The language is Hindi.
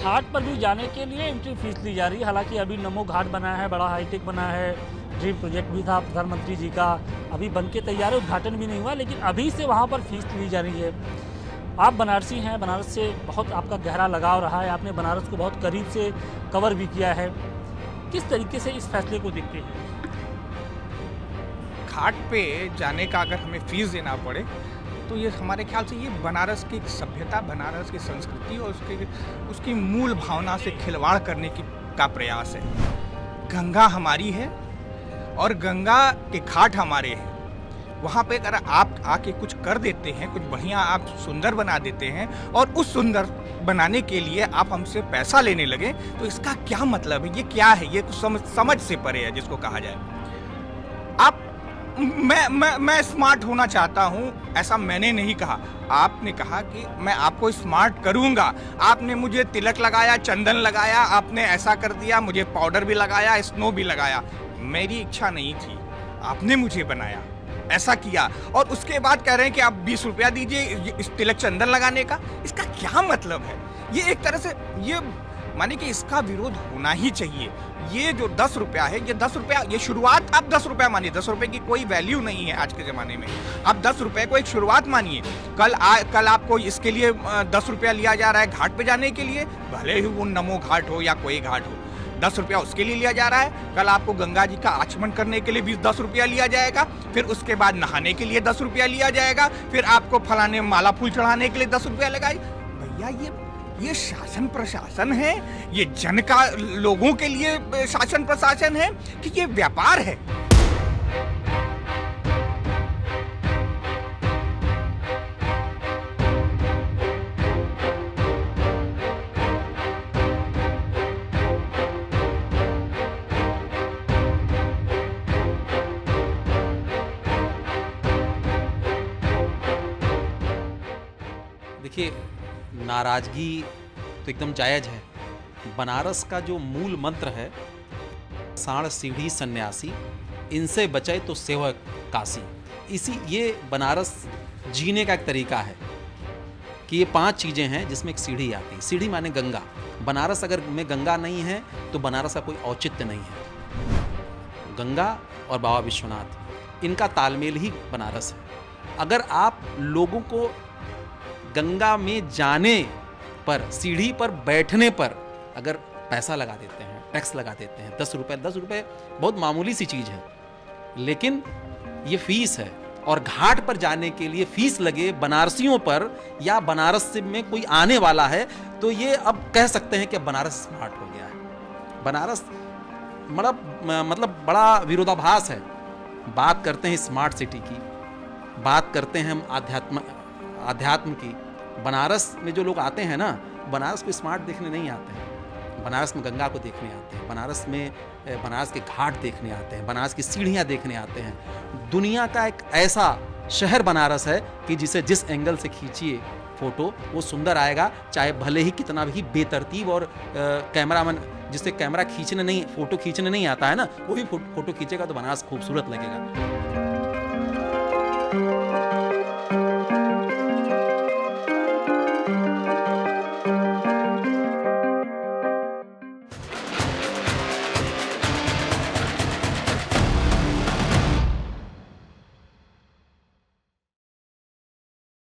घाट पर भी जाने के लिए एंट्री फीस ली जा रही है। हालांकि अभी नमो घाट बना है, बड़ा हाईटेक बना है, ड्रीम प्रोजेक्ट भी था प्रधानमंत्री जी का, अभी बन के तैयार है, उद्घाटन भी नहीं हुआ, लेकिन अभी से वहाँ पर फीस ली जा रही है। आप बनारसी हैं, बनारस से बहुत आपका गहरा लगाव रहा है, आपने बनारस को बहुत करीब से कवर भी किया है, किस तरीके से इस फैसले को देखते हैं? घाट पे जाने का अगर हमें फीस देना पड़े तो ये हमारे ख्याल से ये बनारस की सभ्यता, बनारस की संस्कृति और उसकी मूल भावना से खिलवाड़ करने का प्रयास है। गंगा हमारी है और गंगा के घाट हमारे हैं। वहाँ पे अगर आप आके कुछ कर देते हैं, कुछ बढ़िया आप सुंदर बना देते हैं और उस सुंदर बनाने के लिए आप हमसे पैसा लेने लगे तो इसका क्या मतलब है? ये क्या है? ये कुछ समझ से परे है जिसको कहा जाए। आप मैं स्मार्ट होना चाहता हूँ, ऐसा मैंने नहीं कहा। आपने कहा कि मैं आपको स्मार्ट करूँगा। आपने मुझे तिलक लगाया, चंदन लगाया, आपने ऐसा कर दिया, मुझे पाउडर भी लगाया, स्नो भी लगाया। मेरी इच्छा नहीं थी, आपने मुझे बनाया, ऐसा किया और उसके बाद कह रहे हैं कि आप 20 रुपया दीजिए इस तिलक चंदन लगाने का। इसका क्या मतलब है? ये एक तरह से ये माने कि इसका विरोध होना ही चाहिए। ये जो 10 रुपया है, ये 10 रुपया, ये शुरुआत आप 10 रुपया मानिए। 10 रुपये की कोई वैल्यू नहीं है आज के ज़माने में। आप 10 रुपये को एक शुरुआत मानिए। कल आपको इसके लिए 10 रुपया लिया जा रहा है घाट पे जाने के लिए, भले ही वो नमो घाट हो या कोई घाट हो, 10 रुपया उसके लिए लिया जा रहा है। कल आपको गंगा जी का आचमन करने के लिए भी 10 रुपया लिया जाएगा, फिर उसके बाद नहाने के लिए 10 रुपया लिया जाएगा, फिर आपको फलाने माला फूल चढ़ाने के लिए 10 रुपया लगाए। भैया ये शासन प्रशासन है? ये जन का लोगों के लिए शासन प्रशासन है कि ये व्यापार है? देखिए, नाराजगी तो एकदम जायज है। बनारस का जो मूल मंत्र है, साढ़ सीढ़ी सन्यासी, इनसे बचे तो सेवक काशी। ये बनारस जीने का एक तरीका है कि ये 5 चीज़ें हैं जिसमें एक सीढ़ी आती है। सीढ़ी माने गंगा। बनारस अगर में गंगा नहीं है तो बनारस का कोई औचित्य नहीं है। गंगा और बाबा विश्वनाथ, इनका तालमेल ही बनारस है। अगर आप लोगों को गंगा में जाने पर, सीढ़ी पर बैठने पर अगर पैसा लगा देते हैं, टैक्स लगा देते हैं, 10 रुपये बहुत मामूली सी चीज़ है, लेकिन ये फीस है। और घाट पर जाने के लिए फीस लगे बनारसियों पर, या बनारस में कोई आने वाला है, तो ये अब कह सकते हैं कि बनारस स्मार्ट हो गया है। बनारस मतलब बड़ा विरोधाभास है। बात करते हैं स्मार्ट सिटी की, बात करते हैं हम अध्यात्म की। बनारस में जो लोग आते हैं ना, बनारस को स्मार्ट देखने नहीं आते हैं। बनारस में गंगा को देखने आते हैं, बनारस के घाट देखने आते हैं, बनारस की सीढ़ियाँ देखने आते हैं। दुनिया का एक ऐसा शहर बनारस है कि जिसे जिस एंगल से खींचिए फोटो वो सुंदर आएगा, चाहे भले ही कितना भी बेतरतीब और कैमरामैन जिससे फोटो खींचने नहीं आता है ना, वही फोटो खींचेगा तो बनारस खूबसूरत लगेगा।